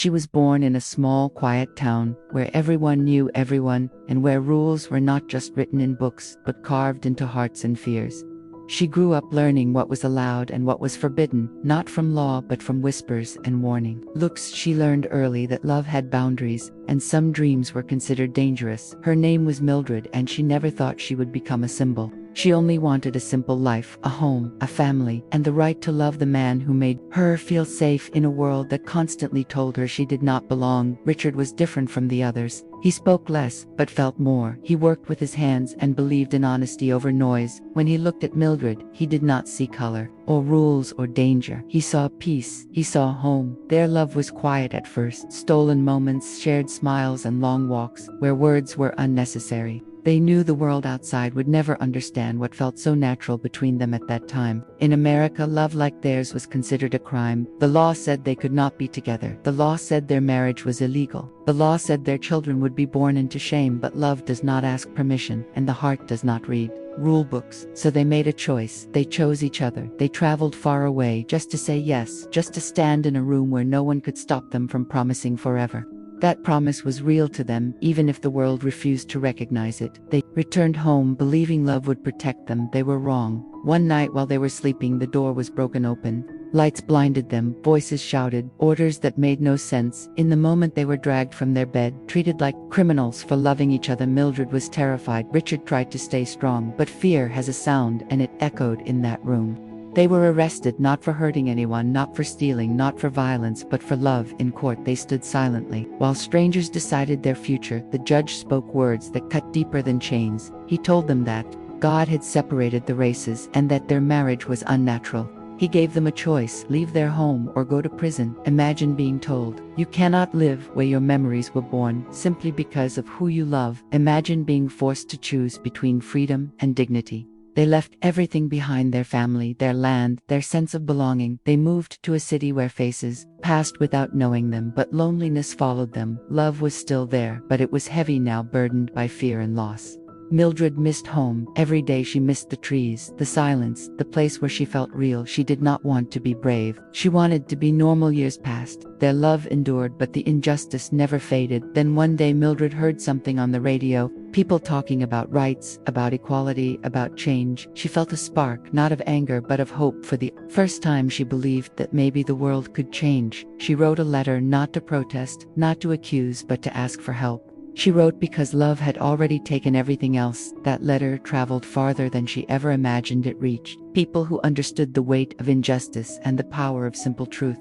She was born in a small, quiet town where everyone knew everyone and where rules were not just written in books but carved into hearts and fears. She grew up learning what was allowed and what was forbidden, not from law but from whispers and warning. Looks, she learned early that love had boundaries, and some dreams were considered dangerous. Her name was Mildred, and she never thought she would become a symbol. She only wanted a simple life, a home, a family, and the right to love the man who made her feel safe in a world that constantly told her she did not belong. Richard was different from the others. He spoke less, but felt more. He worked with his hands and believed in honesty over noise. When he looked at Mildred, he did not see color, or rules, or danger. He saw peace. He saw home. Their love was quiet at first. Stolen moments, shared smiles, and long walks, where words were unnecessary. They knew the world outside would never understand what felt so natural between them at that time. In America, love like theirs was considered a crime. The law said they could not be together. The law said their marriage was illegal. The law said their children would be born into shame, but love does not ask permission, and the heart does not read rule books. So they made a choice. They chose each other. They traveled far away just to say yes, just to stand in a room where no one could stop them from promising forever. That promise was real to them, even if the world refused to recognize it. They returned home, believing love would protect them. They were wrong. One night while they were sleeping, the door was broken open. Lights blinded them, voices shouted, orders that made no sense. In the moment they were dragged from their bed, treated like criminals for loving each other. Mildred was terrified. Richard tried to stay strong, but fear has a sound, and it echoed in that room. They were arrested, not for hurting anyone, not for stealing, not for violence, but for love. In court they stood silently. While strangers decided their future, the judge spoke words that cut deeper than chains. He told them that God had separated the races and that their marriage was unnatural. He gave them a choice: leave their home or go to prison. Imagine being told, you cannot live where your memories were born simply because of who you love. Imagine being forced to choose between freedom and dignity. They left everything behind: their family, their land, their sense of belonging. They moved to a city where faces passed without knowing them, but loneliness followed them. Love was still there, but it was heavy now, burdened by fear and loss. Mildred missed home. Every day she missed the trees, the silence, the place where she felt real. She did not want to be brave. She wanted to be normal. Years passed. Their love endured, but the injustice never faded. Then one day Mildred heard something on the radio. People talking about rights, about equality, about change. She felt a spark, not of anger, but of hope. For the first time she believed that maybe the world could change. She wrote a letter, not to protest, not to accuse, but to ask for help. She wrote because love had already taken everything else. That letter traveled farther than she ever imagined it reached. People who understood the weight of injustice and the power of simple truth.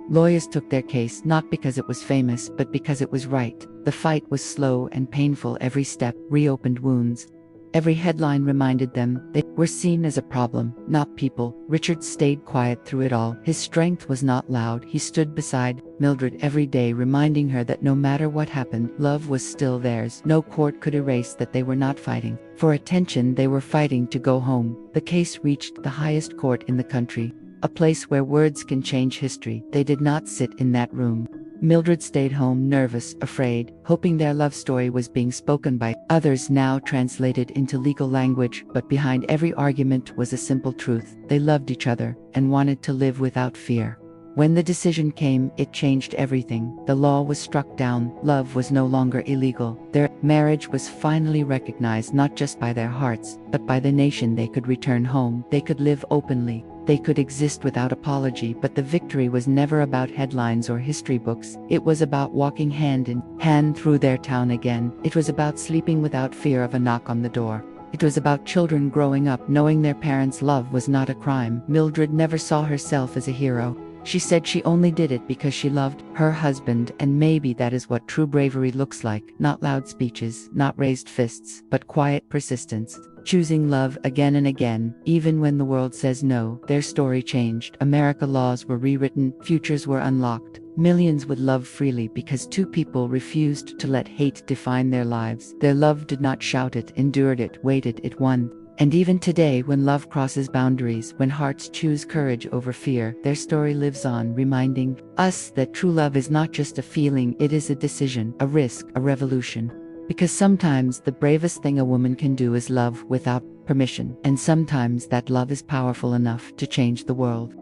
Lawyers took their case, not because it was famous, but because it was right. The fight was slow and painful. Every step reopened wounds. Every headline reminded them they were seen as a problem, not people. Richard stayed quiet through it all. His strength was not loud. He stood beside Mildred every day, reminding her that no matter what happened, love was still theirs. No court could erase that they were not fighting for attention. They were fighting to go home. The case reached the highest court in the country, a place where words can change history. They did not sit in that room. Mildred stayed home, nervous, afraid, hoping their love story was being spoken by others, now translated into legal language. But behind every argument was a simple truth: they loved each other and wanted to live without fear. When the decision came, it changed everything. The law was struck down. Love was no longer illegal. Their marriage was finally recognized, not just by their hearts, but by the nation. They could return home. They could live openly. They could exist without apology. But the victory was never about headlines or history books. It was about walking hand in hand through their town again. It was about sleeping without fear of a knock on the door. It was about children growing up knowing their parents' love was not a crime. Mildred never saw herself as a hero. She said she only did it because she loved her husband, and maybe that is what true bravery looks like. Not loud speeches, not raised fists, but quiet persistence. Choosing love again and again, even when the world says no. Their story changed. America laws were rewritten, futures were unlocked. Millions would love freely because two people refused to let hate define their lives. Their love did not shout it, endured it, waited, it won. And even today, when love crosses boundaries, when hearts choose courage over fear, their story lives on, reminding us that true love is not just a feeling, it is a decision, a risk, a revolution. Because sometimes the bravest thing a woman can do is love without permission, and sometimes that love is powerful enough to change the world.